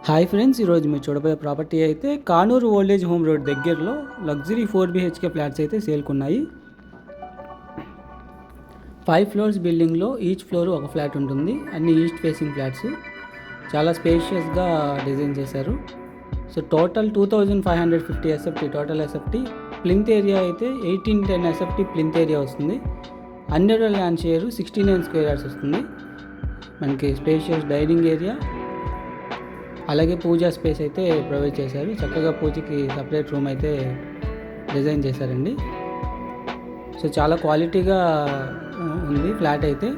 Hi friends, ఈరోజు మీరు చూడబోయే ప్రాపర్టీ అయితే కానూరు ఓల్డేజ్ హోమ్ రోడ్ దగ్గరలో లగ్జరీ 4 BHK ఫ్లాట్స్ అయితే సేల్కున్నాయి. 5 ఫ్లోర్స్ బిల్డింగ్లో ఈచ్ ఫ్లోర్ ఒక ఫ్లాట్ ఉంటుంది. అన్ని ఈస్ట్ ఫేసింగ్ ఫ్లాట్స్, చాలా స్పేషియస్గా డిజైన్ చేశారు. So total 2550 SFT total SFT. Plinth area అయితే 1810 ఎస్ఎఫ్టీ ప్లింత్ ఏరియా వస్తుంది. Under land share 69 square yards వస్తుంది. మనకి స్పేషియస్ డైనింగ్ ఏరియా, అలాగే పూజా స్పేస్ అయితే ప్రొవైడ్ చేశారు. చక్కగా పూజకి సపరేట్ రూమ్ అయితే డిజైన్ చేశారండి. సో చాలా క్వాలిటీగా ఉంది ఫ్లాట్ అయితే.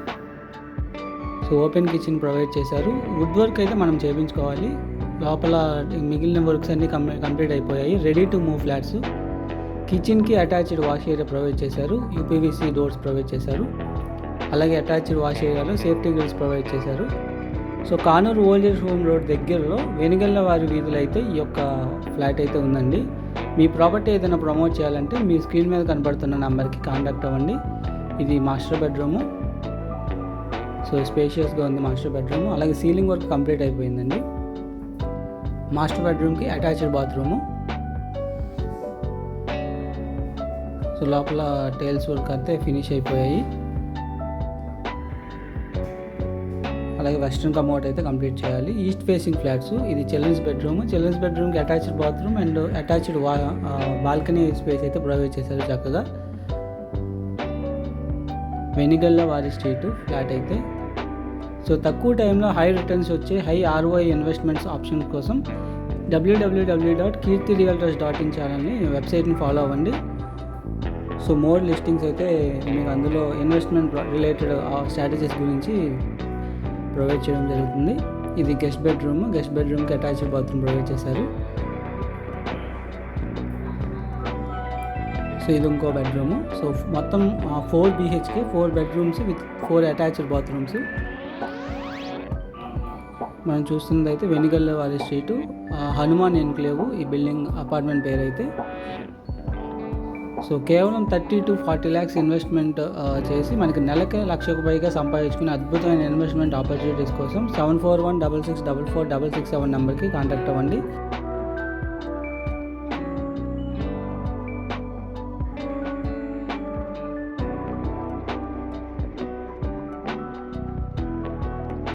సో ఓపెన్ కిచెన్ ప్రొవైడ్ చేశారు. వుడ్ వర్క్ అయితే మనం చేయించుకోవాలి. లోపల మిగిలిన వర్క్స్ అన్నీ కంప్లీట్ అయిపోయాయి. Ready to move flats. కిచెన్కి అటాచ్డ్ వాష్ ఏరియా ప్రొవైడ్ చేశారు. యూపీవీసీ డోర్స్ ప్రొవైడ్ చేశారు. అలాగే అటాచ్డ్ వాష్ ఏరియాలో సేఫ్టీ గ్రిల్స్ ప్రొవైడ్ చేశారు. So Kanuru old age home road దగ్గరలో వెనిగల్ల వారి వీధులు అయితే ఈ యొక్క ఫ్లాట్ అయితే ఉందండి. మీ ప్రాపర్టీ ఏదైనా ప్రమోట్ చేయాలంటే మీ స్క్రీన్ మీద కనబడుతున్న నెంబర్కి కాంటాక్ట్ అవ్వండి. ఇది మాస్టర్ బెడ్రూము. సో స్పేషియస్గా ఉంది మాస్టర్ బెడ్రూము. అలాగే సీలింగ్ వర్క్ కంప్లీట్ అయిపోయిందండి. మాస్టర్ బెడ్రూమ్కి అటాచ్డ్ బాత్రూము. సో లోపల టైల్స్ వర్క్ అయితే ఫినిష్ అయిపోయాయి. అలాగే వెస్ట్రన్ కమోడ్ అయితే కంప్లీట్ చేయాలి. East facing flats. ఇది చిల్డ్రన్స్ బెడ్రూమ్. చిల్డ్రన్స్ బెడ్రూమ్కి attached bathroom and attached balcony space అయితే ప్రొవైడ్ చేశారు చక్కగా. వెనిగల్ల వారి స్ట్రీట్ ఫ్లాట్ అయితే. సో తక్కువ టైంలో హై రిటర్న్స్ వచ్చే హై ROI ఇన్వెస్ట్మెంట్స్ ఆప్షన్ కోసం www.kirtirealtors.in ఛానల్ని వెబ్సైట్ని ఫాలో అవ్వండి. సో మోర్ లిస్టింగ్స్ అయితే మీకు అందులో ఇన్వెస్ట్మెంట్ రిలేటెడ్ స్ట్రాటజీస్ గురించి ప్రొవైడ్ చేయడం జరుగుతుంది. ఇది గెస్ట్ బెడ్రూమ్. గెస్ట్ బెడ్రూమ్కి అటాచ్డ్ బాత్రూమ్ ప్రొవైడ్ చేశారు. సో ఇది ఇంకో బెడ్రూము. సో మొత్తం 4 BHK 4 bedrooms with 4 attached bathrooms. మనం చూస్తుంది అయితే వెనిగల్ల వారి స్ట్రీటు, హనుమాన్ ఎన్క్లేవ్ ఈ బిల్డింగ్ అపార్ట్మెంట్ పేరు అయితే. సో కేవలం 30 to 40 lakhs ఇన్వెస్ట్మెంట్ చేసి మనకి నెలకి 1,00,000 పైగా సంపాదించుకునే అద్భుతమైన ఇన్వెస్ట్మెంట్ ఆపర్చునిటీస్ కోసం 7416644667 నెంబర్కి కాంటాక్ట్ అవ్వండి.